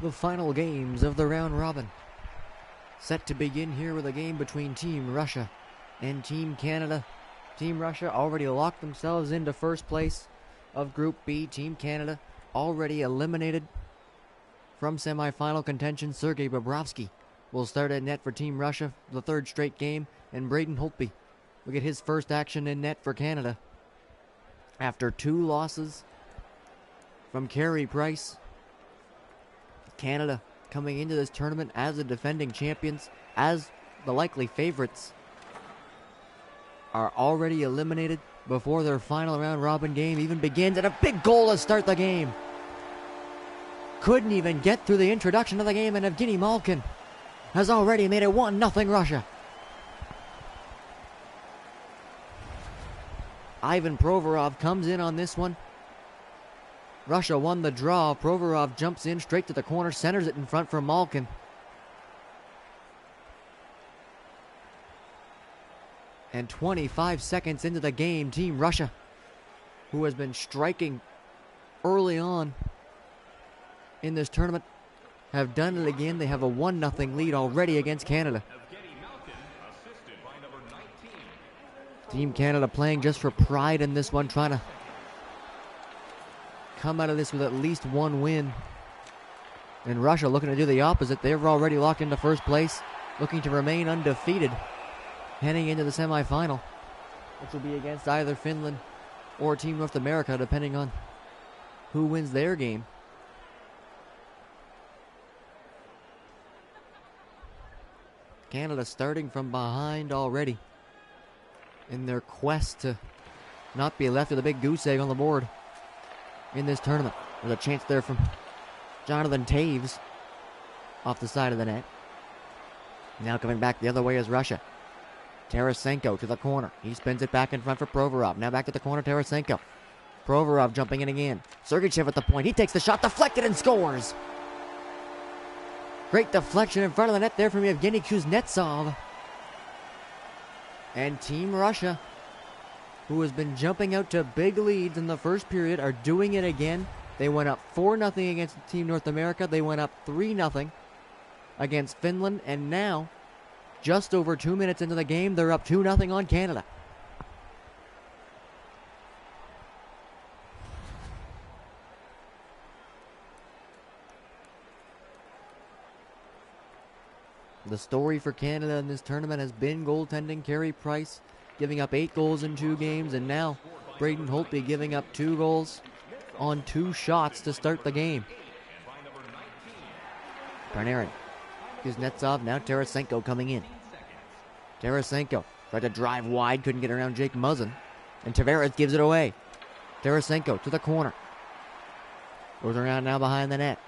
the final games of the round robin. Set to begin here with a game between Team Russia and Team Canada. Team Russia already locked themselves into first place of Group B. Team Canada already eliminated from semifinal contention. Sergei Bobrovsky will start at net for Team Russia the third straight game, and Braden Holtby will get his first action in net for Canada after 2 losses from Carey Price. Canada coming into this tournament as the defending champions, as the likely favorites, are already eliminated before their final round robin game even begins, and a big goal to start the game. Couldn't even get through the introduction of the game, and Evgeny Malkin has already made it 1-0 Russia. Ivan Provorov comes in on this one. Russia won the draw. Provorov jumps in straight to the corner, centers it in front for Malkin. And 25 seconds into the game, Team Russia, who has been striking early on in this tournament, have done it again. They have a 1-0 lead already against Canada. Team Canada playing just for pride in this one, trying to come out of this with at least 1 win. And Russia looking to do the opposite. They're already locked into first place, looking to remain undefeated heading into the semifinal, which will be against either Finland or Team North America, depending on who wins their game. Canada starting from behind already in their quest to not be left with a big goose egg on the board in this tournament. There's a chance there from Jonathan Taves off the side of the net. Now coming back the other way is Russia. Tarasenko to the corner. He spins it back in front for Provorov. Now back to the corner, Tarasenko. Provorov jumping in again. Sergachev at the point. He takes the shot, deflected, and scores. Great deflection in front of the net there from Evgeny Kuznetsov. And Team Russia, who has been jumping out to big leads in the first period, are doing it again. They went up 4-0 against Team North America. They went up 3-0 against Finland. And now, just over 2 minutes into the game, they're up 2-0 on Canada. The story for Canada in this tournament has been goaltending. Carey Price giving up 8 goals in 2 games, and now Braden Holtby giving up 2 goals on 2 shots to start the game. Panarin, Kuznetsov, now Tarasenko coming in. Tarasenko tried to drive wide, couldn't get around Jake Muzzin, and Tavares gives it away. Tarasenko to the corner. Goes around now behind the net.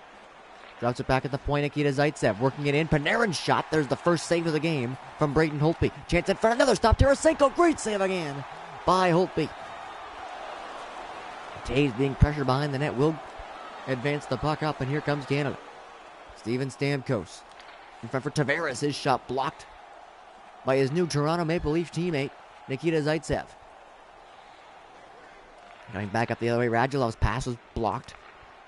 Drops it back at the point, Nikita Zaitsev working it in. Panarin's shot. There's the first save of the game from Braden Holtby. Chance in front, another stop. Tarasenko, great save again by Holtby. Taves being pressured behind the net will advance the puck up, and here comes Canada. Steven Stamkos in front for Tavares. His shot blocked by his new Toronto Maple Leaf teammate, Nikita Zaitsev. Going back up the other way, Radulov's pass was blocked.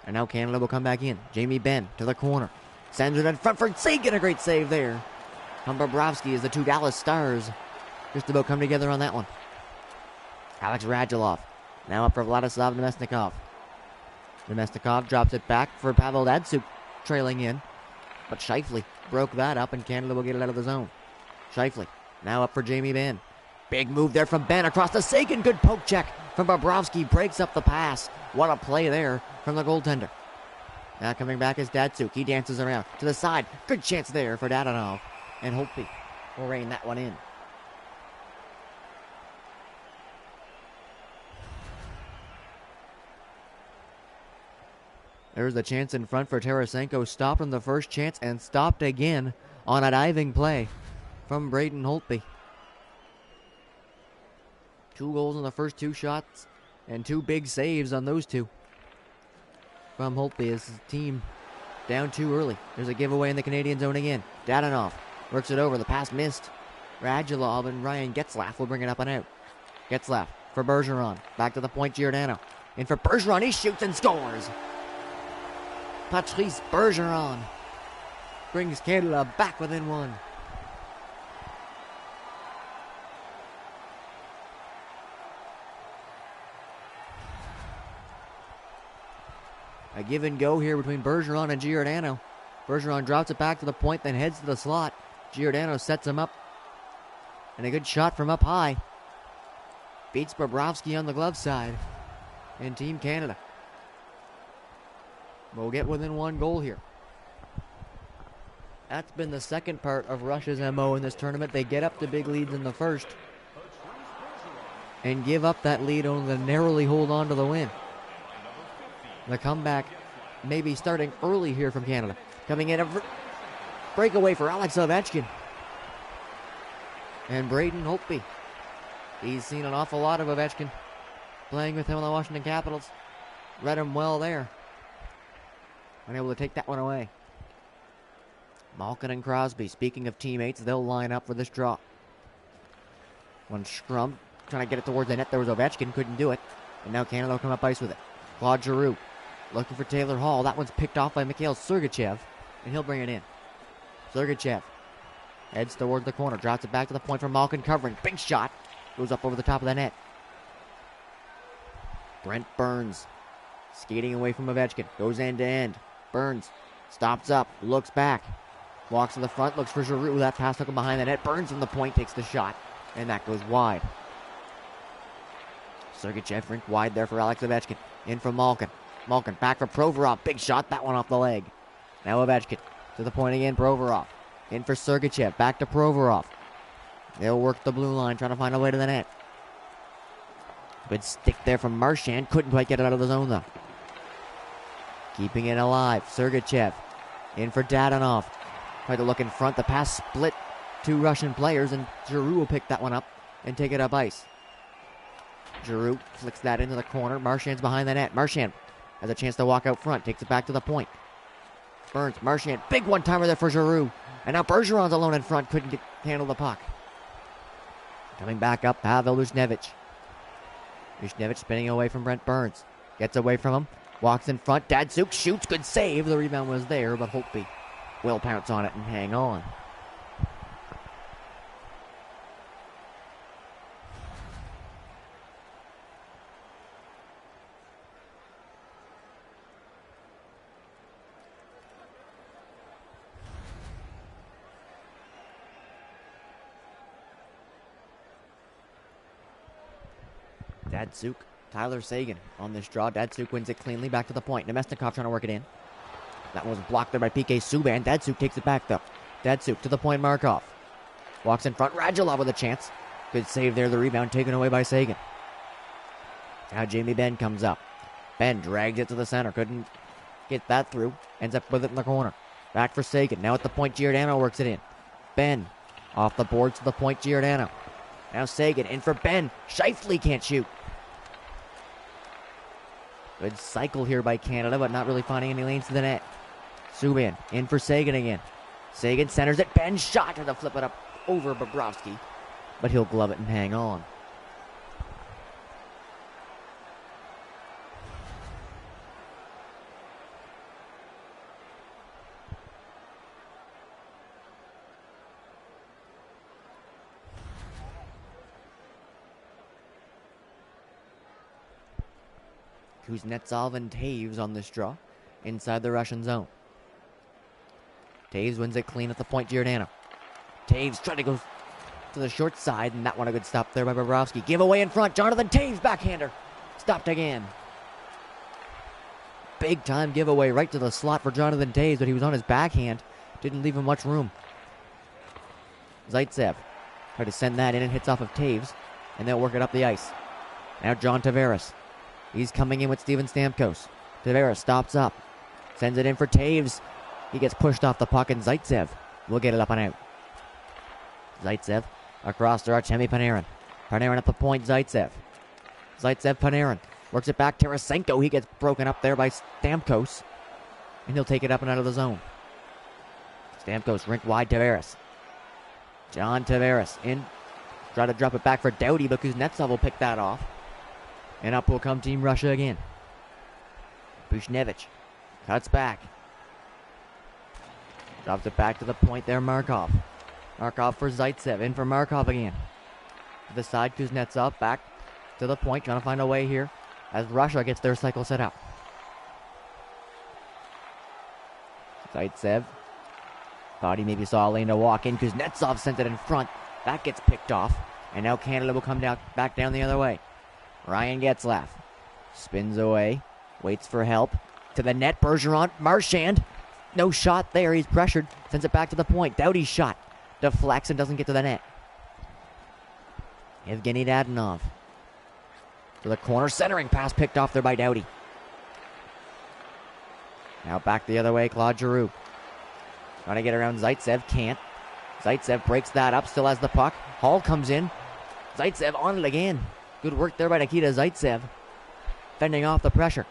And now Canada will come back in. Jamie Benn to the corner. Sends it in front for Sagan. A great save there from Bobrovsky as the 2 Dallas Stars just about come together on that one. Alex Radulov now up for Vladislav Nemesnikov. Nemesnikov drops it back for Pavel Datsyuk trailing in. But Scheifele broke that up, and Canada will get it out of the zone. Scheifele now up for Jamie Benn. Big move there from Benn across the Sagan. Good poke check from Bobrovsky. Breaks up the pass. What a play there from the goaltender. Now coming back is Datsyuk. He dances around to the side. Good chance there for Dadonov. And Holtby will rein that one in. There's the chance in front for Tarasenko. Stopped on the first chance and stopped again on a diving play from Braden Holtby. 2 goals on the first 2 shots and 2 big saves on those 2 from Holtby as his team down 2 early. There's a giveaway in the Canadian zone again. Dadonov works it over. The pass missed. Radulov and Ryan Getzlaf will bring it up and out. Getzlaf for Bergeron. Back to the point, Giordano. In for Bergeron. He shoots and scores. Patrice Bergeron brings Canada back within one. A give and go here between Bergeron and Giordano. Bergeron drops it back to the point, then heads to the slot. Giordano sets him up. And a good shot from up high. Beats Bobrovsky on the glove side. And Team Canada will get within one goal here. That's been the second part of Russia's MO in this tournament. They get up to big leads in the first and give up that lead, only to narrowly hold on to the win. The comeback maybe starting early here from Canada. Coming in, a breakaway for Alex Ovechkin. And Braden Holtby. He's seen an awful lot of Ovechkin playing with him on the Washington Capitals. Read him well there. Unable to take that one away. Malkin and Crosby, speaking of teammates, they'll line up for this draw. One scrum, trying to get it towards the net. There was Ovechkin, couldn't do it. And now Canada will come up ice with it. Claude Giroux looking for Taylor Hall. That one's picked off by Mikhail Sergachev, and he'll bring it in. Sergachev heads towards the corner, drops it back to the point for Malkin, covering. Big shot. Goes up over the top of the net. Brent Burns skating away from Ovechkin. Goes end to end. Burns stops up, looks back, walks to the front, looks for Giroux. That pass took him behind the net. Burns from the point takes the shot, and that goes wide. Sergachev rink wide there for Alex Ovechkin. In from Malkin. Malkin back for Provorov. Big shot, that one off the leg. Now Ovechkin to the point again. Provorov in for Sergachev. Back to Provorov. They'll work the blue line, trying to find a way to the net. Good stick there from Marchand. Couldn't quite get it out of the zone, though. Keeping it alive. Sergachev in for Dadonov. Tried to look in front. The pass split two Russian players, and Giroux will pick that one up and take it up ice. Giroux flicks that into the corner. Marchand's behind the net. Marchand has a chance to walk out front. Takes it back to the point. Burns. Marchand. Big one-timer there for Giroux. And now Bergeron's alone in front. Couldn't handle the puck. Coming back up, Pavel Buchnevich. Buchnevich spinning away from Brent Burns. Gets away from him. Walks in front. Datsuk shoots. Good save. The rebound was there, but Holtby will pounce on it and hang on. Datsuk, Tyler Seguin on this draw. Datsuk wins it cleanly. Back to the point. Nemesnikov trying to work it in. That was blocked there by PK Subban. Datsuk takes it back though. Datsuk to the point. Markov walks in front. Radulov with a chance. Good save there. The rebound taken away by Seguin. Now Jamie Benn comes up. Benn drags it to the center. Couldn't get that through. Ends up with it in the corner. Back for Seguin. Now at the point, Giordano works it in. Benn off the boards to the point. Giordano. Now Seguin in for Benn. Scheifele can't shoot. Good cycle here by Canada, but not really finding any lanes to the net. Subban in for Seguin again. Seguin centers it. Benn shot to flip it up over Bobrovsky, but he'll glove it and hang on. Kuznetsov and Taves on this draw inside the Russian zone. Taves wins it clean at the point. Giordano. Taves trying to go to the short side, and that one a good stop there by Bobrovsky. Giveaway in front. Jonathan Taves backhander. Stopped again. Big time giveaway right to the slot for Jonathan Taves, but he was on his backhand. Didn't leave him much room. Zaitsev tried to send that in and hits off of Taves, and they'll work it up the ice. Now John Tavares. He's coming in with Steven Stamkos. Tavares stops up. Sends it in for Taves. He gets pushed off the puck, and Zaitsev will get it up and out. Zaitsev across to Artemi Panarin. Panarin at the point. Zaitsev. Panarin works it back. Tarasenko. He gets broken up there by Stamkos, and he'll take it up and out of the zone. Stamkos rink wide. Tavares. John Tavares in. Try to drop it back for Doughty, but Kuznetsov will pick that off. And up will come Team Russia again. Buchnevich cuts back. Drops it back to the point there, Markov. Markov for Zaitsev, in for Markov again. To the side, Kuznetsov, back to the point, trying to find a way here as Russia gets their cycle set up. Zaitsev thought he maybe saw Elena walk in. Kuznetsov sent it in front. That gets picked off. And now Canada will come back down the other way. Ryan Getzlaff spins away, waits for help. To the net, Bergeron, Marchand. No shot there, he's pressured. Sends it back to the point. Doughty's shot deflects and doesn't get to the net. Evgeny Dadonov. To the corner, centering pass picked off there by Doughty. Now back the other way, Claude Giroux. Trying to get around Zaitsev, can't. Zaitsev breaks that up, still has the puck. Hall comes in. Zaitsev on it again. Good work there by Nikita Zaitsev. Fending off the pressure.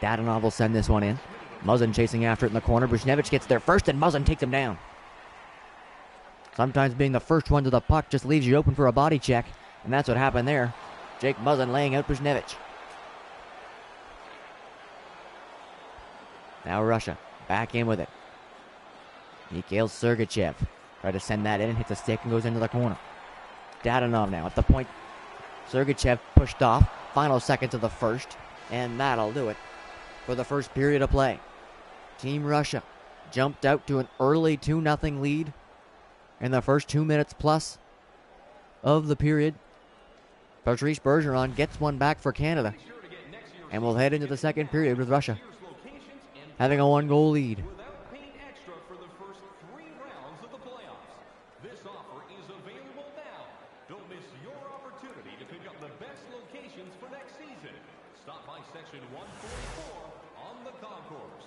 Dadonov will send this one in. Muzzin chasing after it in the corner. Buchnevich gets there first and Muzzin takes him down. Sometimes being the first one to the puck just leaves you open for a body check. And that's what happened there. Jake Muzzin laying out Buchnevich. Now Russia back in with it. Mikhail Sergachev tried to send that in and hits a stick and goes into the corner. Dadonov now at the point. Sergachev pushed off. Final seconds of the first. And that'll do it for the first period of play. Team Russia jumped out to an early 2-0 lead in the first 2 minutes plus of the period. Patrice Bergeron gets one back for Canada. And we'll head into the second period with Russia having a 1-goal lead. Without paying extra for the first 3 rounds of the playoffs. This offer is available now. Don't miss your opportunity to pick up the best locations for next season. Stop by section 144 on the concourse.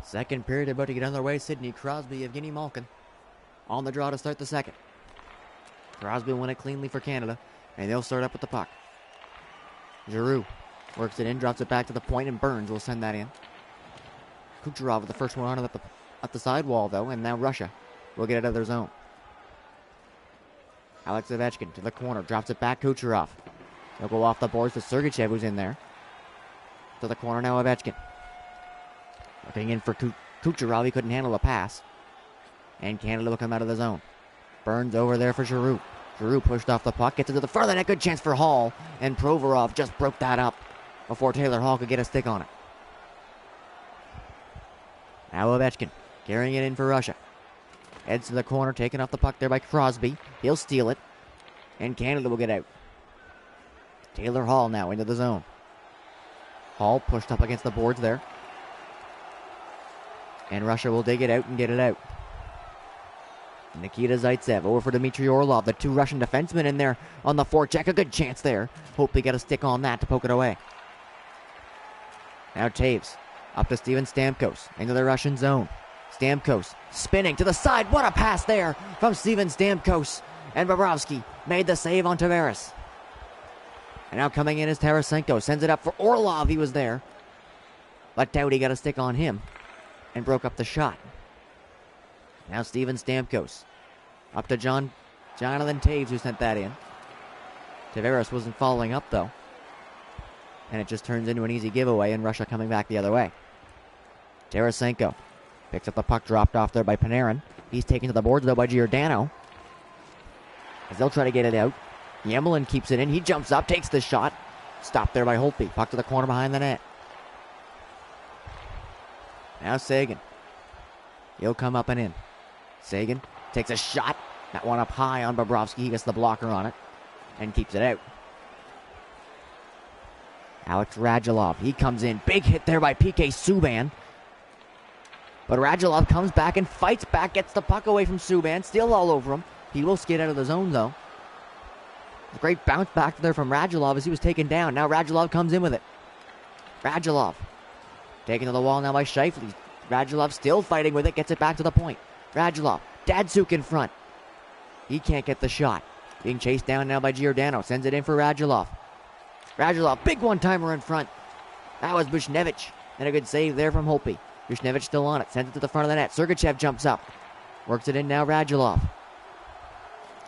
Second period about to get underway. Sidney Crosby, Evgeny Malkin on the draw to start the second. Crosby won it cleanly for Canada, and they'll start up with the puck. Giroux works it in, drops it back to the point, and Burns will send that in. Kucherov with the first one on it at the sidewall, though, and now Russia will get out of their zone. Alex Ovechkin to the corner, drops it back, Kucherov. He'll go off the boards to Sergachev, who's in there. To the corner now, Ovechkin. Looking in for Kucherov, he couldn't handle a pass. And Canada will come out of the zone. Burns over there for Giroux. Giroux pushed off the puck, gets into the front of the net, good chance for Hall. And Provorov just broke that up before Taylor Hall could get a stick on it. Now Ovechkin carrying it in for Russia. Heads to the corner, taking off the puck there by Crosby. He'll steal it. And Canada will get out. Taylor Hall now into the zone. Hall pushed up against the boards there. And Russia will dig it out and get it out. Nikita Zaitsev over for Dmitry Orlov. The two Russian defensemen in there on the forecheck. A good chance there. Hope they get a stick on that to poke it away. Now Taves up to Steven Stamkos into the Russian zone. Stamkos spinning to the side. What a pass there from Steven Stamkos. And Bobrovsky made the save on Tavares. And now coming in is Tarasenko. Sends it up for Orlov. He was there. But Doughty got a stick on him and broke up the shot. Now Steven Stamkos. Up to Jonathan Taves, who sent that in. Tavares wasn't following up, though. And it just turns into an easy giveaway, and Russia coming back the other way. Tarasenko picks up the puck dropped off there by Panarin. He's taken to the boards, though, by Giordano. As they'll try to get it out. Yemelin keeps it in. He jumps up, takes the shot. Stopped there by Holtby. Puck to the corner behind the net. Now Sagan. He'll come up and in. Sagan takes a shot. That one up high on Bobrovsky. He gets the blocker on it and keeps it out. Alex Radulov. He comes in. Big hit there by PK Subban. But Radulov comes back and fights back. Gets the puck away from Subban. Still all over him. He will skid out of the zone, though. A great bounce back there from Radulov as he was taken down. Now Radulov comes in with it. Radulov taken to the wall now by Scheifele. Radulov still fighting with it. Gets it back to the point. Radulov. Datsuk in front. He can't get the shot. Being chased down now by Giordano. Sends it in for Radulov. Radulov. Big one-timer in front. That was Buchnevich. And a good save there from Holtby. Buchnevich still on it. Sends it to the front of the net. Sergachev jumps up. Works it in now Radulov.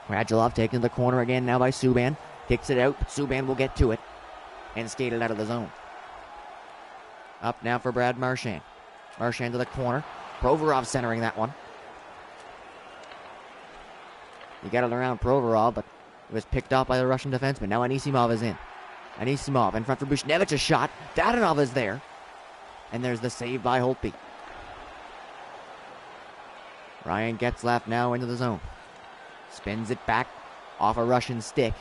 Radulov taken to the corner again now by Subban. Kicks it out. Subban will get to it. And skate it out of the zone. Up now for Brad Marchand. Marchand to the corner. Provorov centering that one. He got it around Provorov, but it was picked off by the Russian defenseman. Now Anisimov is in. Anisimov in front for Buchnevich. A shot. Dadonov is there. And there's the save by Holtby. Ryan Getzlaf now into the zone. Spins it back off a Russian stick.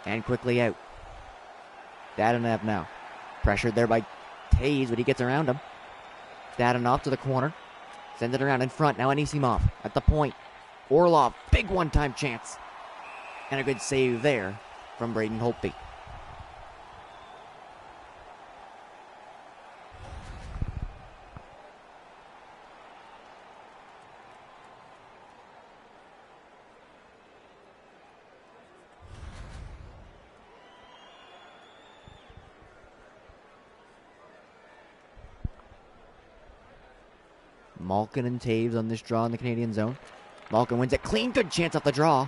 And quickly out. Dadonov now. Pressured there by Taves, but he gets around him. Dadonov to the corner. Sends it around in front. Now Anisimov at the point. Orlov, big one-time chance. And a good save there from Braden Holtby. Malkin and Taves on this draw in the Canadian zone. Malkin wins it clean. Good chance off the draw.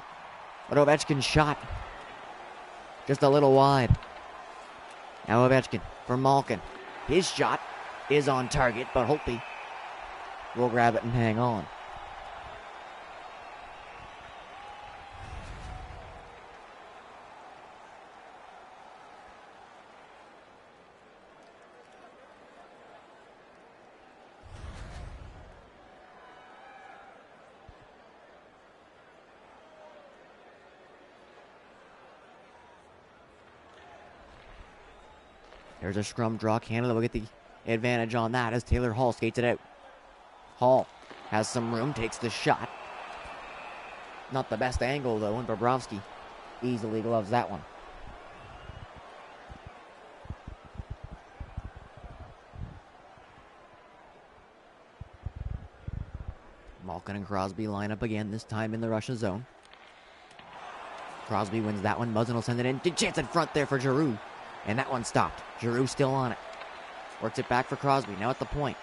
But Ovechkin's shot just a little wide. Now Ovechkin for Malkin. His shot is on target, but Holtby will grab it and hang on. There's a scrum draw. Canada will get the advantage on that as Taylor Hall skates it out. Hall has some room, takes the shot. Not the best angle, though, and Bobrovsky easily gloves that one. Malkin and Crosby line up again, this time in the Russia zone. Crosby wins that one. Muzzin will send it in. Good chance in front there for Giroux. And that one stopped. Giroux still on it. Works it back for Crosby. Now at the point.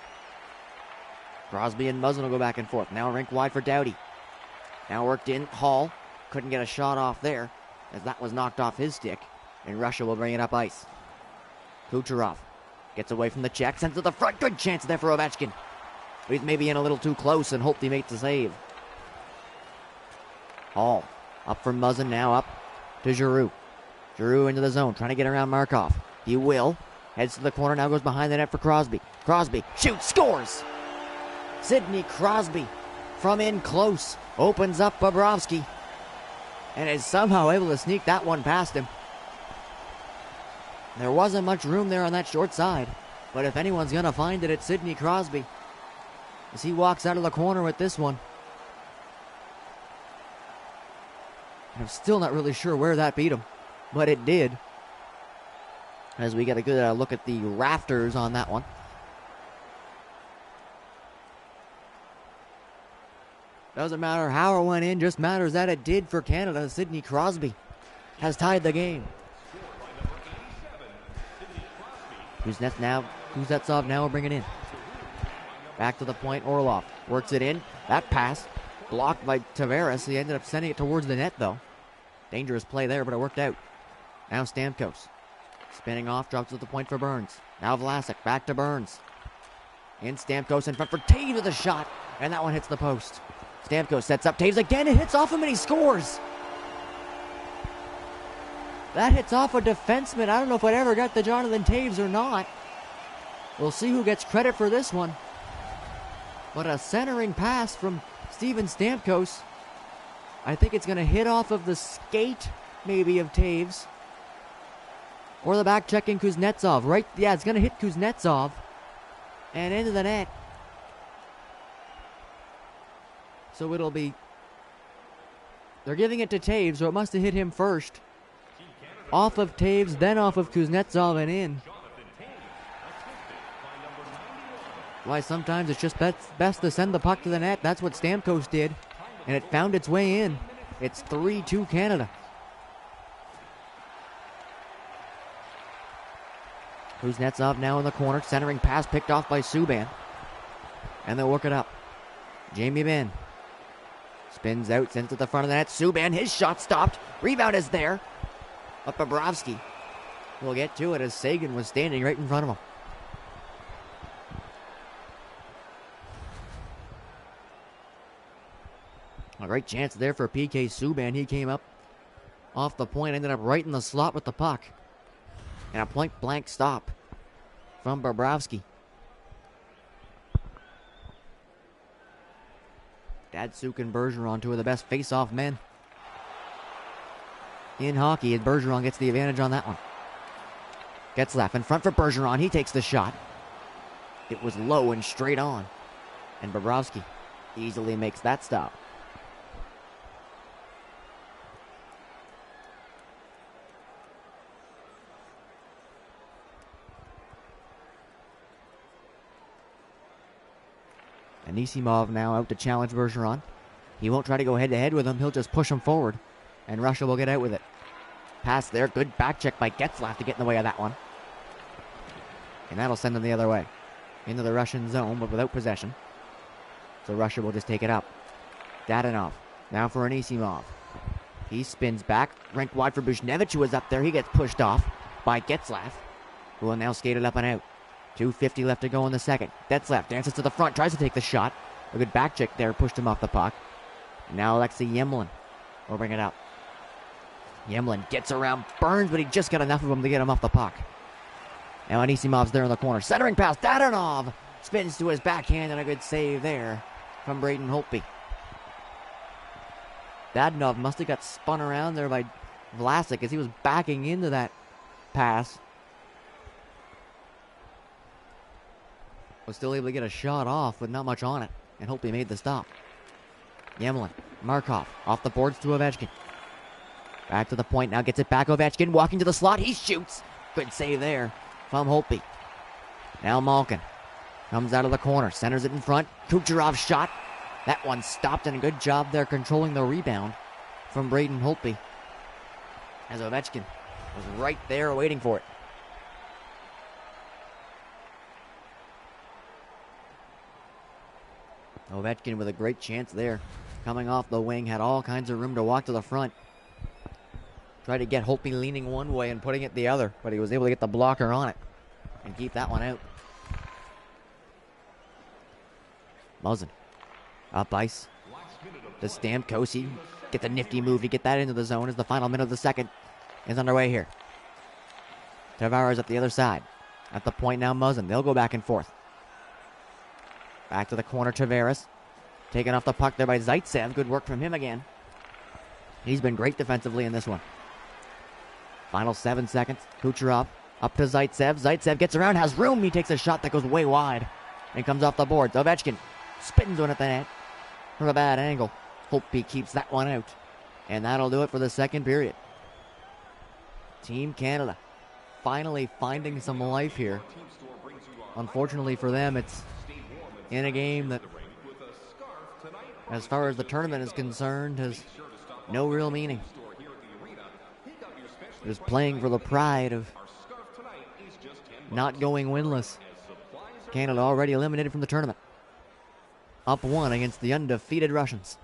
Crosby and Muzzin will go back and forth. Now rink wide for Doughty. Now worked in. Hall couldn't get a shot off there as that was knocked off his stick. And Russia will bring it up ice. Kucherov gets away from the check. Sends it to the front. Good chance there for Ovechkin. But he's maybe in a little too close and hoped he makes the save. Hall up for Muzzin. Now up to Giroux. Giroux into the zone. Trying to get around Markov. He will. Heads to the corner. Now goes behind the net for Crosby. Crosby shoots. Scores. Sidney Crosby from in close opens up Bobrovsky and is somehow able to sneak that one past him. There wasn't much room there on that short side, but if anyone's going to find it, it's Sidney Crosby as he walks out of the corner with this one. I'm still not really sure where that beat him, but it did, as we get a good look at the rafters on that one. Doesn't matter how it went in, just matters that it did for Canada. Sidney Crosby has tied the game. Kuznetsov now will bring it in. Back to the point, Orlov works it in. That pass blocked by Tavares. He ended up sending it towards the net, though. Dangerous play there, but it worked out. Now Stamkos spinning off, drops at the point for Burns. Now Vlasic, back to Burns. In Stamkos in front for Taves with a shot, and that one hits the post. Stamkos sets up Taves again. It hits off him and he scores. That hits off a defenseman. I don't know if it ever got to Jonathan Taves or not. We'll see who gets credit for this one. But a centering pass from Steven Stamkos. I think it's going to hit off of the skate, maybe, of Taves. Or the back checking Kuznetsov. Right, yeah, it's going to hit Kuznetsov. And into the net. So it'll be... They're giving it to Taves, so it must have hit him first. Off of Taves, then off of Kuznetsov and in. Why sometimes it's just best to send the puck to the net. That's what Stamkos did. And it found its way in. It's 3-2 Canada. Kuznetsov now in the corner. Centering pass picked off by Subban. And they'll work it up. Jamie Benn spins out, sends it to the front of the net. Subban, his shot stopped. Rebound is there. But Bobrovsky will get to it as Sagan was standing right in front of him. A great chance there for PK Subban. He came up off the point, ended up right in the slot with the puck. And a point-blank stop from Bobrovsky. Datsuk and Bergeron, two of the best face-off men in hockey, and Bergeron gets the advantage on that one. Getzlaf in front for Bergeron. He takes the shot. It was low and straight on. And Bobrovsky easily makes that stop. Anisimov now out to challenge Bergeron. He won't try to go head-to-head with him. He'll just push him forward. And Russia will get out with it. Pass there. Good back check by Getzlaf to get in the way of that one. And that'll send them the other way. Into the Russian zone, but without possession. So Russia will just take it up. Dadonov. Now for Anisimov. He spins back. Rink wide for Buchnevich, who was up there. He gets pushed off by Getzlaf, who will now skate it up and out. 2:50 left to go in the second. Getzlaf dances to the front, tries to take the shot. A good back check there, pushed him off the puck. And now Alexei Yemlin will bring it up. Yemlin gets around Burns, but he just got enough of him to get him off the puck. Now Anisimov's there in the corner. Centering pass, Dadonov spins to his backhand, and a good save there from Braden Holtby. Dadonov must have got spun around there by Vlasic as he was backing into that pass. Was still able to get a shot off with not much on it, and Holtby made the stop. Yemlin, Markov, off the boards to Ovechkin. Back to the point, now gets it back. Ovechkin walking to the slot, he shoots. Good save there from Holtby. Now Malkin comes out of the corner, centers it in front. Kucherov's shot. That one stopped, and a good job there controlling the rebound from Braden Holtby, as Ovechkin was right there waiting for it. Ovechkin with a great chance there. Coming off the wing, had all kinds of room to walk to the front. Tried to get Holtby leaning one way and putting it the other, but he was able to get the blocker on it and keep that one out. Muzzin up ice to Stamkos. Get the nifty move to get that into the zone as the final minute of the second is underway here. Tavares at the other side. At the point now, Muzzin. They'll go back and forth. Back to the corner, Tavares. Taken off the puck there by Zaitsev. Good work from him again. He's been great defensively in this one. Final 7 seconds. Kucherov up to Zaitsev. Zaitsev gets around, has room. He takes a shot that goes way wide and comes off the boards. Ovechkin spins one at the net from a bad angle. Holtby keeps that one out. And that'll do it for the second period. Team Canada finally finding some life here. Unfortunately for them, it's in a game that, as far as the tournament is concerned, has no real meaning. Just playing for the pride of not going winless. Canada already eliminated from the tournament. Up 1 against the undefeated Russians.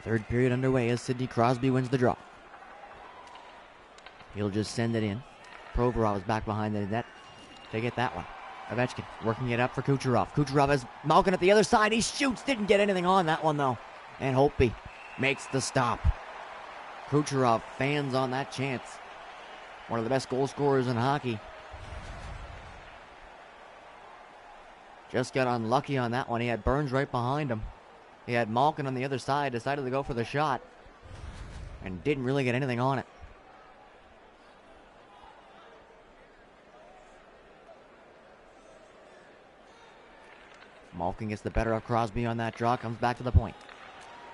Third period underway as Sidney Crosby wins the draw. He'll just send it in. Provorov is back behind the net to get that one. Ovechkin working it up for Kucherov. Kucherov has Malkin at the other side. He shoots. Didn't get anything on that one, though. And Holtby makes the stop. Kucherov fans on that chance. One of the best goal scorers in hockey. Just got unlucky on that one. He had Burns right behind him. He had Malkin on the other side, decided to go for the shot, and didn't really get anything on it. Malkin gets the better of Crosby on that draw, comes back to the point.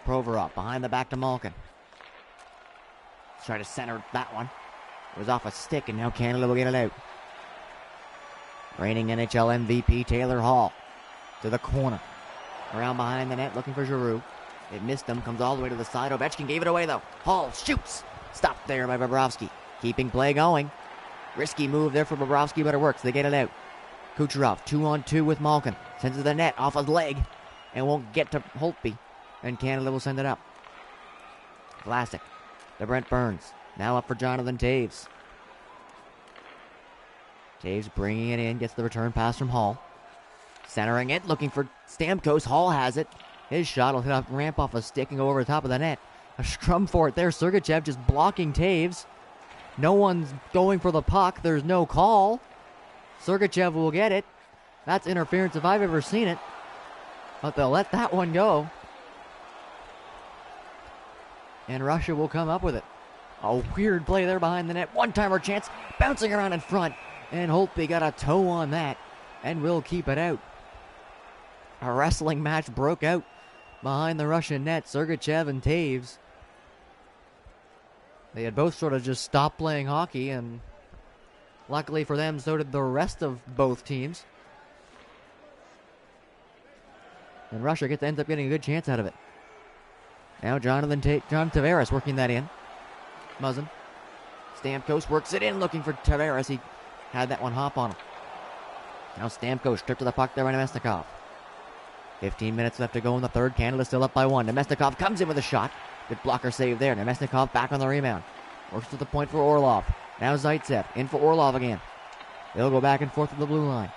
Provorov behind the back to Malkin. Try to center that one. It was off a stick, and now Canada will get it out. Reigning NHL MVP Taylor Hall to the corner. Around behind the net, looking for Giroux. It missed him, comes all the way to the side. Ovechkin gave it away, though. Hall shoots. Stopped there by Bobrovsky. Keeping play going. Risky move there for Bobrovsky, but it works. They get it out. Kucherov, 2-on-2 with Malkin. Sends it to the net, off his leg. And won't get to Holtby. And Canada will send it up. Vlasic to Brent Burns. Now up for Jonathan Toews. Toews bringing it in, gets the return pass from Hall. Centering it, looking for Stamkos. Hall has it. His shot will hit a ramp off a stick and go over the top of the net. A scrum for it there. Sergachev just blocking Toews. No one's going for the puck. There's no call. Sergachev will get it. That's interference if I've ever seen it. But they'll let that one go. And Russia will come up with it. A weird play there behind the net. One-timer chance. Bouncing around in front. And Holtby got a toe on that. And will keep it out. A wrestling match broke out behind the Russian net. Sergachev and Toews. They had both sort of just stopped playing hockey, and luckily for them, so did the rest of both teams. And Russia ends up getting a good chance out of it. Now John Tavares working that in. Muzzin. Stamkos works it in, looking for Tavares. He had that one hop on him. Now Stamkos stripped to the puck there by Nemesnikov. 15 minutes left to go in the third. Canada still up by 1. Nemesnikov comes in with a shot. Good blocker save there. Nemesnikov back on the rebound. Works to the point for Orlov. Now Zaitsev in for Orlov again. They'll go back and forth with the blue line.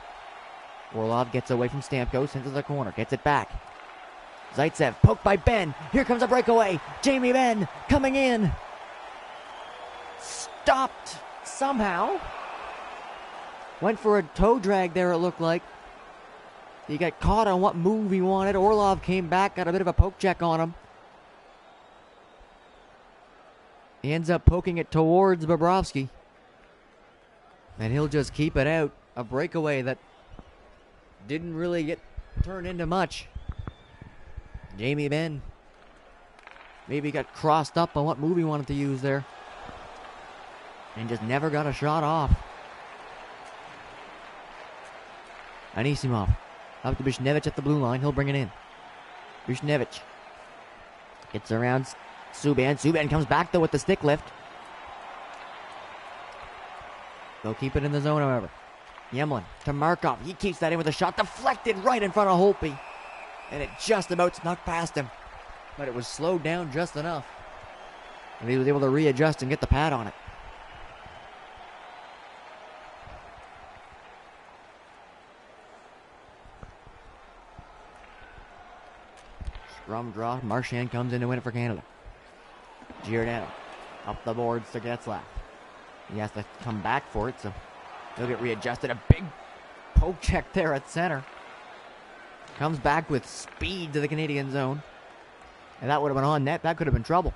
Orlov gets away from Stamkos into the corner. Gets it back. Zaitsev poked by Benn. Here comes a breakaway. Jamie Benn coming in. Stopped somehow. Went for a toe drag there, it looked like. He got caught on what move he wanted. Orlov came back, got a bit of a poke check on him. He ends up poking it towards Bobrovsky. And he'll just keep it out. A breakaway that didn't really get turned into much. Jamie Benn maybe got crossed up on what move he wanted to use there. and just never got a shot off. Anisimov up to Vishnevich at the blue line. He'll bring it in. Vishnevich gets around Subban. Subban comes back though with the stick lift. They'll keep it in the zone, however. Yemlin to Markov. He keeps that in with a shot deflected right in front of Holtby. And it just about snuck past him. But it was slowed down just enough. And he was able to readjust and get the pad on it. Scrum draw. Marchand comes in to win it for Canada. Giordano up the boards to Getzlaff. He has to come back for it, so he'll get readjusted. A big poke check there at center. Comes back with speed to the Canadian zone. And that would have been on net. That could have been trouble.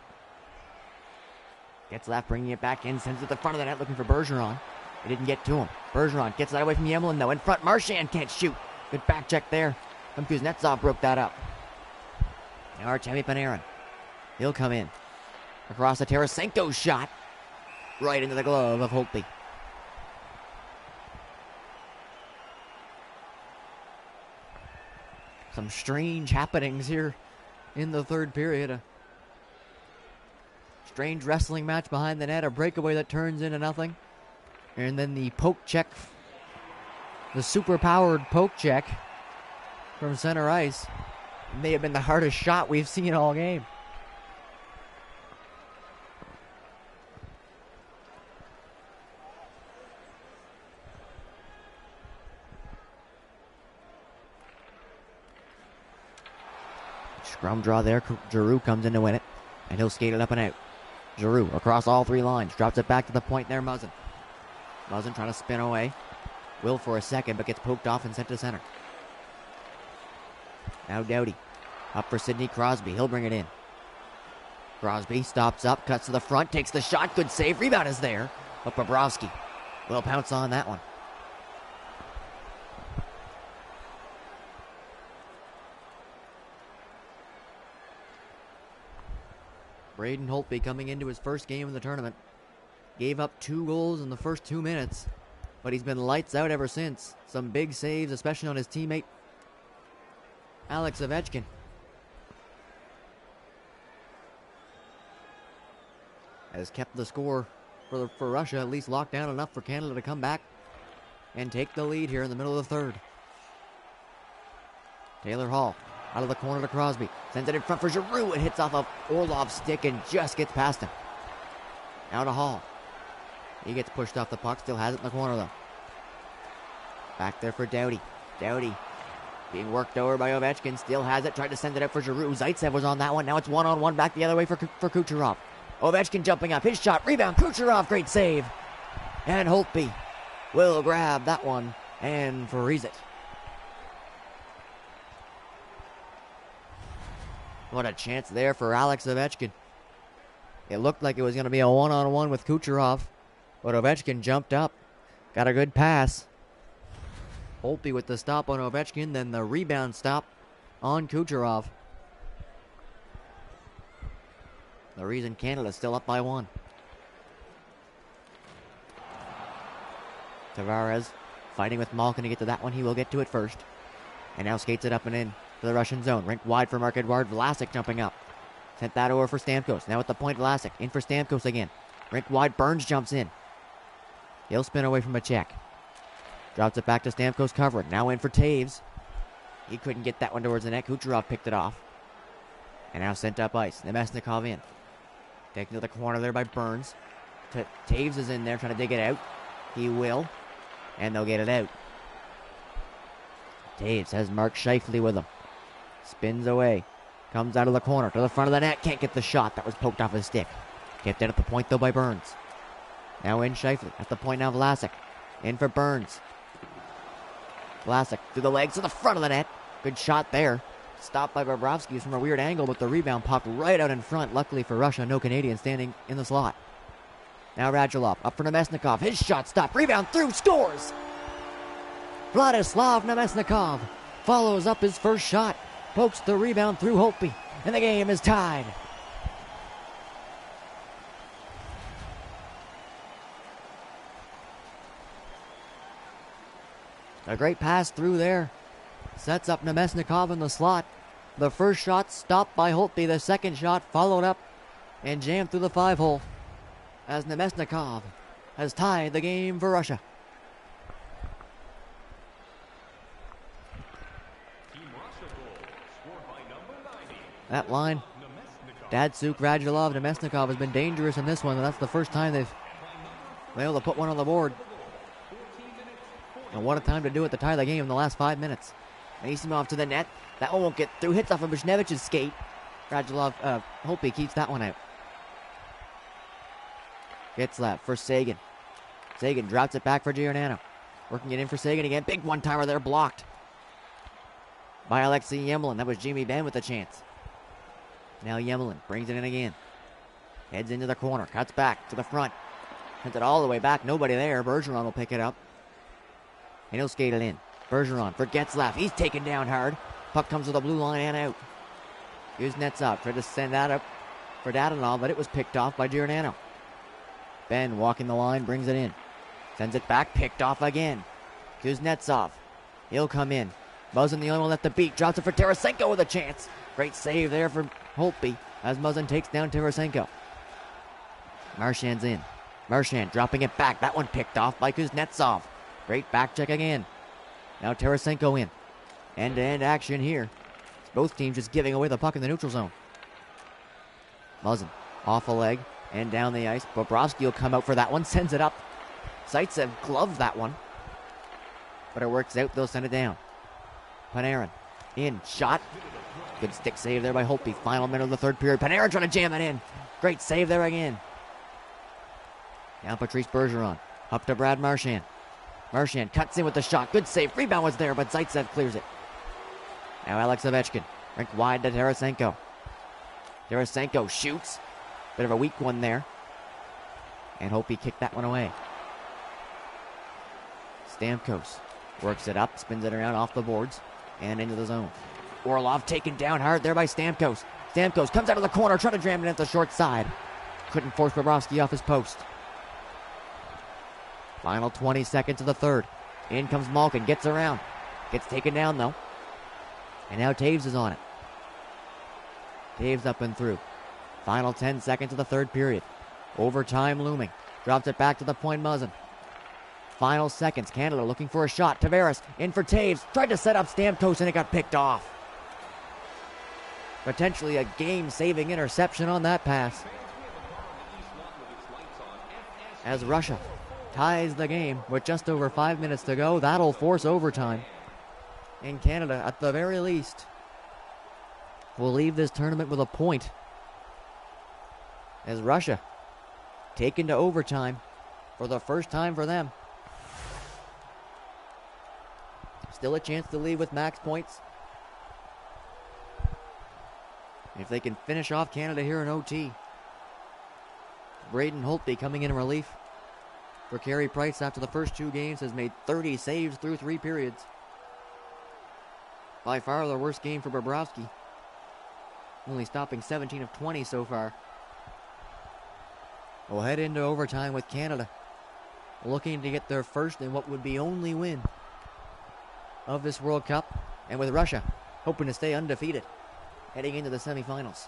Getzlaff bringing it back in. Sends it to the front of the net looking for Bergeron. It didn't get to him. Bergeron gets that away from Yemlin though. In front, Marchand can't shoot. Good back check there. Kuznetsov broke that up. Now Artemi Panarin. He'll come in. Across the Tarasenko shot. Right into the glove of Holtby. Some strange happenings here in the third period. A strange wrestling match behind the net. A breakaway that turns into nothing. And then the poke check. The super-powered poke check from center ice. It may have been the hardest shot we've seen all game. Scrum draw there. Giroux comes in to win it. And he'll skate it up and out. Giroux across all three lines. Drops it back to the point there, Muzzin. Muzzin trying to spin away. Will for a second, but gets poked off and sent to center. Now Doughty. Up for Sidney Crosby. He'll bring it in. Crosby stops up, cuts to the front, takes the shot. Good save. Rebound is there. But Bobrovsky will pounce on that one. Braden Holtby coming into his first game of the tournament. Gave up 2 goals in the first 2 minutes, but he's been lights out ever since. Some big saves, especially on his teammate, Alex Ovechkin. Has kept the score for Russia at least locked down enough for Canada to come back and take the lead here in the middle of the third. Taylor Hall. Out of the corner to Crosby. Sends it in front for Giroux. It hits off of Orlov's stick and just gets past him. Now to Hall. He gets pushed off the puck. Still has it in the corner though. Back there for Doughty. Doughty being worked over by Ovechkin. Still has it. Tried to send it out for Giroux. Zaitsev was on that one. Now it's one-on-one back the other way for Kucherov. Ovechkin jumping up. His shot. Rebound. Kucherov. Great save. And Holtby will grab that one and freeze it. What a chance there for Alex Ovechkin. It looked like it was going to be a one-on-one with Kucherov, but Ovechkin jumped up. Got a good pass. Holtby with the stop on Ovechkin, then the rebound stop on Kucherov. The reason Canada's still up by 1. Tavares fighting with Malkin to get to that one. He will get to it first. And now skates it up and in to the Russian zone. Rink wide for Marc-Edouard Vlasic jumping up. Sent that over for Stamkos. Now at the point, Vlasic. In for Stamkos again. Rink wide, Burns jumps in. He'll spin away from a check. Drops it back to Stamkos covering. Now in for Taves. He couldn't get that one towards the net. Kucherov picked it off. And now sent up ice. Nemesnikov in. Taken to the corner there by Burns. Taves is in there trying to dig it out. He will. And they'll get it out. Taves has Mark Scheifele with him. Spins away. Comes out of the corner to the front of the net. Can't get the shot. That was poked off his stick. Kept it at the point though by Burns. Now in Scheifele. At the point now Vlasic. In for Burns. Vlasic through the legs to the front of the net. Good shot there. Stopped by Bobrovsky from a weird angle, but the rebound popped right out in front. Luckily for Russia, no Canadian standing in the slot. Now Radulov up for Nemesnikov. His shot stopped. Rebound through. Scores! Vladislav Nemesnikov follows up his first shot. Pokes the rebound through Holtby. And the game is tied. A great pass through there. Sets up Nemesnikov in the slot. The first shot stopped by Holtby. The second shot followed up and jammed through the 5-hole as Nemesnikov has tied the game for Russia. That line, Datsuk, Radulov, Nemesnikov has been dangerous in this one, and that's the first time they've been able to put one on the board. And what a time to do it to tie the game in the last 5 minutes. Anisimov to the net. That one won't get through. Hits off of Bushnevich's skate. Radulov, Holtby keeps that one out. Gets left for Sagan. Sagan drops it back for Giordano. Working it in for Sagan again. Big one-timer there, blocked by Alexei Yemelin. That was Jimmy Benn with the chance. Now Yemelin brings it in again. Heads into the corner. Cuts back to the front. Sends it all the way back. Nobody there. Bergeron will pick it up. And he'll skate it in. Bergeron for Getzlaf. He's taken down hard. Puck comes to the blue line and out. Kuznetsov tried to send that up for Dadonov, but it was picked off by Giordano. Ben walking the line, brings it in. Sends it back, picked off again. Kuznetsov. He'll come in. Muzzin the only one left to beat. Drops it for Tarasenko with a chance. Great save there for Holtby as Muzzin takes down Tarasenko. Marchand's in. Marchand dropping it back. That one picked off by Kuznetsov. Great back check again. Now Tarasenko in. End-to-end action here. Both teams just giving away the puck in the neutral zone. Muzzin off a leg and down the ice. Bobrovsky will come out for that one. Sends it up. Zaitsev gloved that one. But it works out. They'll send it down. Panarin in. Shot. Good stick save there by Holtby. Final minute of the third period. Panarin trying to jam it in. Great save there again. Now Patrice Bergeron. Up to Brad Marchand. Marchand cuts in with the shot. Good save. Rebound was there, but Zaitsev clears it. Now Alex Ovechkin. Rink wide to Tarasenko. Tarasenko shoots. Bit of a weak one there. And Holtby kicked that one away. Stamkos works it up. Spins it around off the boards. And into the zone. Orlov taken down hard there by Stamkos. Stamkos comes out of the corner. Trying to jam it at the short side. Couldn't force Bobrovsky off his post. Final 20 seconds of the third. In comes Malkin. Gets around. Gets taken down though. And now Taves is on it. Taves up and through. Final 10 seconds of the third period. Overtime looming. Drops it back to the point Muzzin. Final seconds. Canada looking for a shot. Tavares in for Taves. Tried to set up Stamkos and it got picked off. Potentially a game-saving interception on that pass. As Russia ties the game with just over 5 minutes to go. That'll force overtime. And Canada, at the very least, will leave this tournament with a point. As Russia taken to overtime for the first time for them. Still a chance to leave with max points. If they can finish off Canada here in OT. Braden Holtby coming in relief for Carey Price after the first two games has made 30 saves through 3 periods. By far the worst game for Bobrovsky. Only stopping 17 of 20 so far. We'll head into overtime with Canada looking to get their first and what would be only win of this World Cup. And with Russia hoping to stay undefeated heading into the semifinals.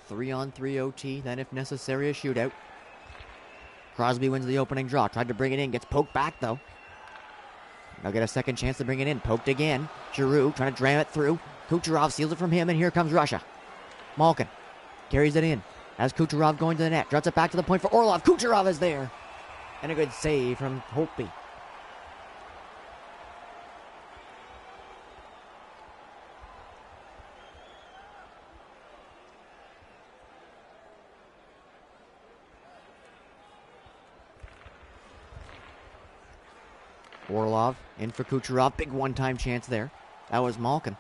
Three-on-three OT, then if necessary a shootout. Crosby wins the opening draw. Tried to bring it in, gets poked back though. They'll get a second chance to bring it in. Poked again. Giroux trying to dram it through. Kucherov seals it from him, and here comes Russia. Malkin carries it in. As Kucherov going to the net. Drops it back to the point for Orlov. Kucherov is there. And a good save from Holtby. Orlov in for Kucherov. Big one-time chance there. That was Malkin.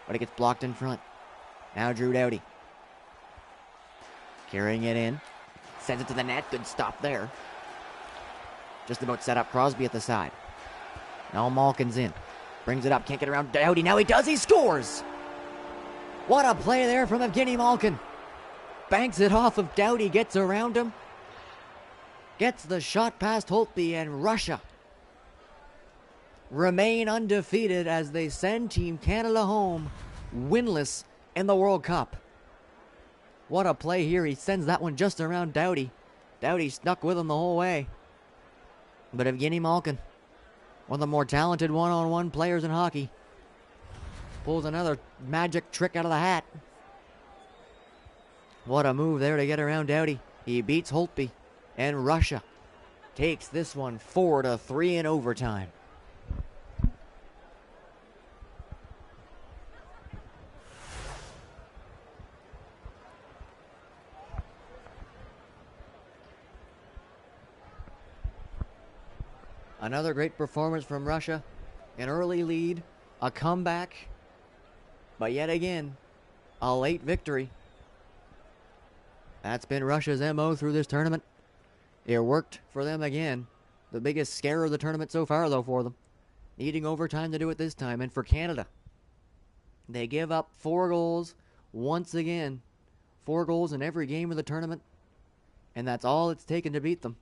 But it gets blocked in front. Now Drew Doughty. Carrying it in. Sends it to the net. Good stop there. Just about set up Crosby at the side. Now Malkin's in. Brings it up, can't get around Doughty. Now he does, he scores! What a play there from Evgeny Malkin. Banks it off of Doughty, gets around him. Gets the shot past Holtby, and Russia remain undefeated as they send Team Canada home winless in the World Cup. What a play here. He sends that one just around Doughty. Doughty stuck with him the whole way. But Evgeny Malkin, one of the more talented one-on-one players in hockey, pulls another magic trick out of the hat. What a move there to get around Doughty. He beats Holtby, and Russia takes this one 4-3 in overtime. Another great performance from Russia. An early lead, a comeback, but yet again, a late victory. That's been Russia's MO through this tournament. It worked for them again. The biggest scare of the tournament so far, though, for them. Needing overtime to do it this time. And for Canada, they give up 4 goals once again. 4 goals in every game of the tournament. And that's all it's taken to beat them.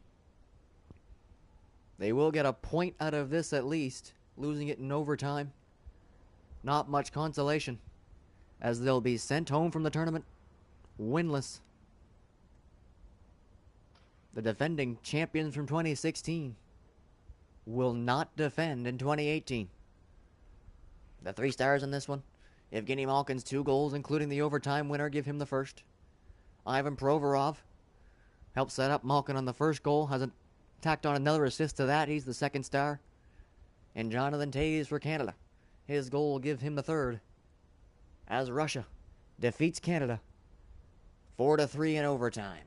They will get a point out of this at least, losing it in overtime. Not much consolation, as they'll be sent home from the tournament winless. The defending champions from 2016 will not defend in 2018. The 3 stars in this one. Evgeny Malkin's 2 goals, including the overtime winner, give him the first. Ivan Provorov helped set up Malkin on the first goal, hasn't tacked on another assist to that. He's the 2nd star. And Jonathan Toews for Canada. His goal will give him the 3rd. As Russia defeats Canada 4-3 in overtime.